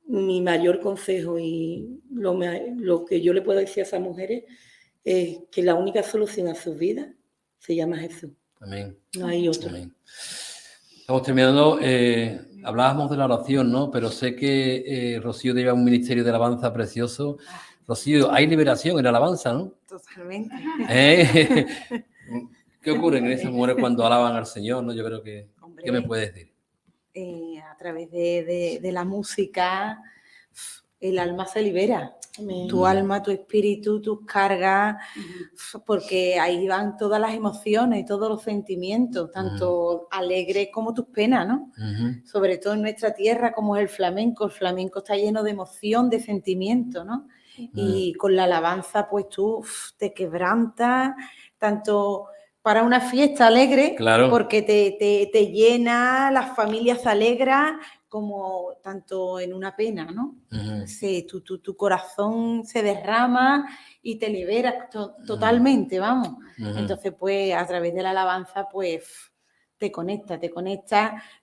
S2: mi mayor consejo y lo que yo le puedo decir a esas mujeres es que la única solución a sus vidas se llama Jesús.
S1: Amén.
S2: No hay otro.
S1: Amén. Estamos terminando. Hablábamos de la oración, ¿no? Pero sé que Rocío lleva un ministerio de alabanza precioso. Rocío, hay liberación en la alabanza, ¿no?
S4: Totalmente.
S1: ¿Qué ocurre en esas mujeres cuando alaban al Señor, ¿no? Yo creo que...
S4: Hombre,
S1: ¿qué me puedes decir?
S4: A través de la música, el alma se libera. Tu alma, tu espíritu, tus cargas, porque ahí van todas las emociones, todos los sentimientos, tanto alegres como tus penas, ¿no? Sobre todo en nuestra tierra, como es el flamenco está lleno de emoción, de sentimiento, ¿no? Y con la alabanza, pues tú te quebrantas, tanto para una fiesta alegre,
S1: Claro.
S4: porque te llena, las familias se alegran, como tanto en una pena, ¿no? Tu corazón se derrama y te liberas totalmente, vamos. Entonces, pues, a través de la alabanza, pues, te conectas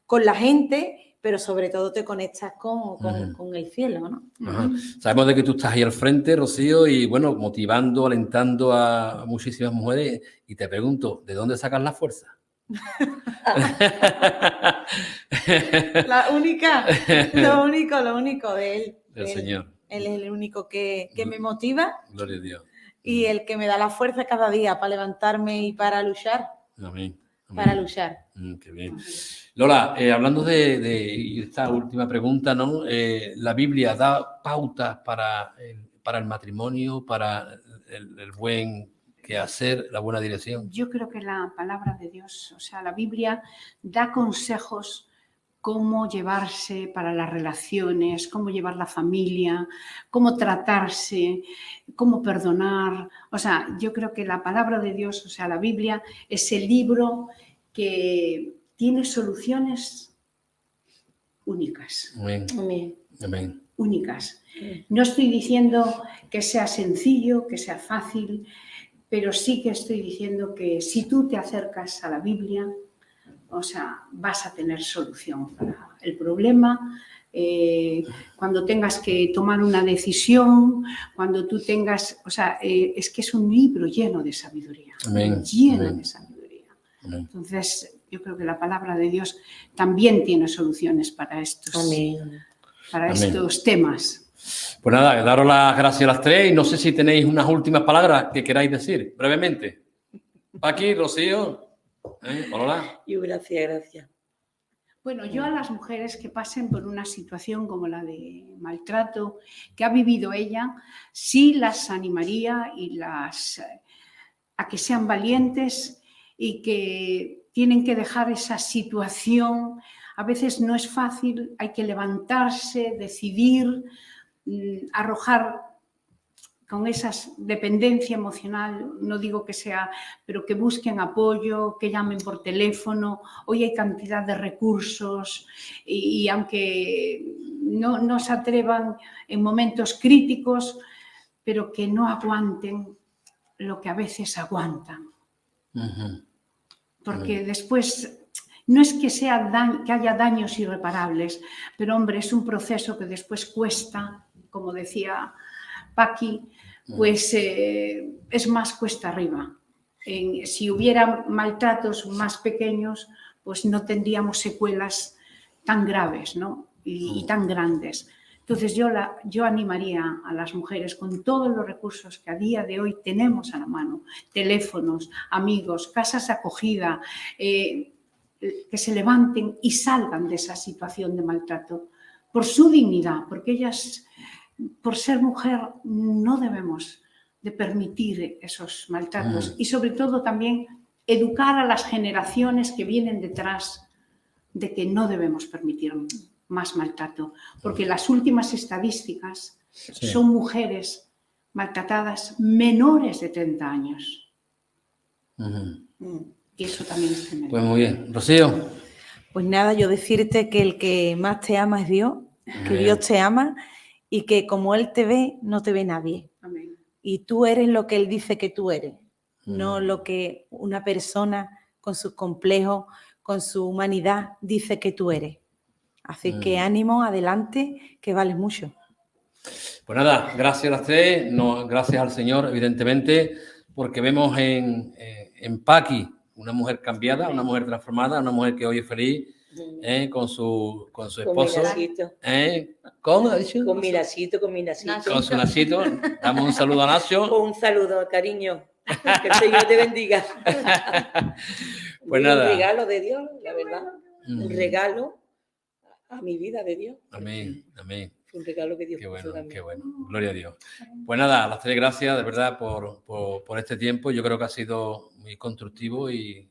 S4: con la gente, pero sobre todo te conectas con el cielo, ¿no?
S1: Sabemos de que tú estás ahí al frente, Rocío, y bueno, motivando, alentando a muchísimas mujeres. Y te pregunto, ¿de dónde sacas la fuerza?
S4: La única, lo único de él.
S1: Del Señor.
S4: Él es el único que me motiva.
S1: Gloria a Dios.
S4: Y el que me da la fuerza cada día para levantarme y para luchar.
S1: Amén.
S4: Para luchar.
S1: Qué bien. Lola, hablando de esta última pregunta, ¿no? ¿La Biblia da pautas para el matrimonio, para el buen quehacer, la buena dirección?
S3: Yo creo que la palabra de Dios, o sea, la Biblia da consejos cómo llevarse para las relaciones, cómo llevar la familia, cómo tratarse, cómo perdonar. O sea, yo creo que la palabra de Dios, o sea, la Biblia, es el libro que tiene soluciones únicas.
S1: Amén.
S2: Amén.
S1: Amén.
S3: Únicas. No estoy diciendo que sea sencillo, que sea fácil, pero sí que estoy diciendo que si tú te acercas a la Biblia, o sea, vas a tener solución para el problema. Cuando tengas que tomar una decisión, cuando tú tengas, o sea, es que es un libro lleno de sabiduría.
S1: Amén.
S3: Lleno
S1: Amén.
S3: de sabiduría.
S1: Amén.
S3: Entonces, yo creo que la palabra de Dios también tiene soluciones para estos,
S2: Amén.
S3: para
S1: Amén.
S3: estos temas.
S1: Pues nada, daros las gracias a las tres y no sé si tenéis unas últimas palabras que queráis decir, brevemente. Paqui, Rocío, hola.
S2: Y gracias.
S3: Bueno, yo a las mujeres que pasen por una situación como la de maltrato que ha vivido ella, sí las animaría y a que sean valientes y que tienen que dejar esa situación. A veces no es fácil, hay que levantarse, decidir, arrojar con esa dependencia emocional, no digo que sea, pero que busquen apoyo, que llamen por teléfono. Hoy hay cantidad de recursos y aunque no se atrevan en momentos críticos, pero que no aguanten lo que a veces aguantan. Porque después no es que haya daños irreparables, pero hombre, es un proceso que después cuesta, como decía Paqui, pues es más cuesta arriba. Si hubiera maltratos más pequeños, pues no tendríamos secuelas tan graves, ¿no? y tan grandes. Entonces yo animaría a las mujeres con todos los recursos que a día de hoy tenemos a la mano, teléfonos, amigos, casas de acogida, que se levanten y salgan de esa situación de maltrato por su dignidad, porque ellas, por ser mujer, no debemos de permitir esos maltratos y sobre todo también educar a las generaciones que vienen detrás de que no debemos permitir más maltrato, porque las últimas estadísticas son mujeres maltratadas menores de 30 años. Y eso también es tremendo.
S1: Pues muy bien. Rocío.
S4: Pues nada, yo decirte que el que más te ama es Dios, que Dios te ama y que como Él te ve, no te ve nadie.
S3: Amén.
S4: Y tú eres lo que Él dice que tú eres, no lo que una persona con sus complejos, con su humanidad, dice que tú eres. Así que ánimo, adelante, que vales mucho.
S1: Pues nada, gracias a las tres, gracias al Señor, evidentemente, porque vemos en Paqui una mujer cambiada, una mujer transformada, una mujer que hoy es feliz con su esposo. ¿Cómo ha dicho?
S2: Con mi Nachito.
S1: Con su Nachito. Damos un saludo a Nacho.
S2: Un saludo, cariño. Que el Señor te bendiga.
S1: Pues nada.
S2: Un regalo de Dios, la verdad. Un regalo a mi vida de Dios.
S1: Amén, amén.
S2: Fue un regalo que Dios
S1: puso
S2: puso también.
S1: Qué bueno. Gloria a Dios. Pues nada, a las tres gracias de verdad por este tiempo. Yo creo que ha sido muy constructivo y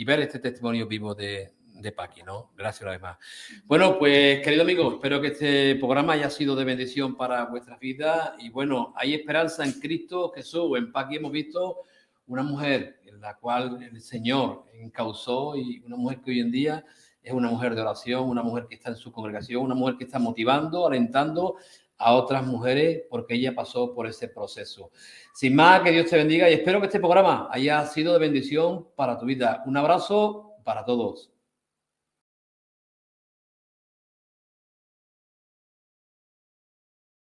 S1: ver este testimonio vivo de Paqui, ¿no? Gracias una vez más. Bueno, pues querido amigo, espero que este programa haya sido de bendición para vuestras vidas y bueno, hay esperanza en Cristo Jesús. En Paqui hemos visto una mujer en la cual el Señor encauzó y una mujer que hoy en día es una mujer de oración, una mujer que está en su congregación, una mujer que está motivando, alentando a otras mujeres porque ella pasó por ese proceso. Sin más, que Dios te bendiga y espero que este programa haya sido de bendición para tu vida. Un abrazo para todos.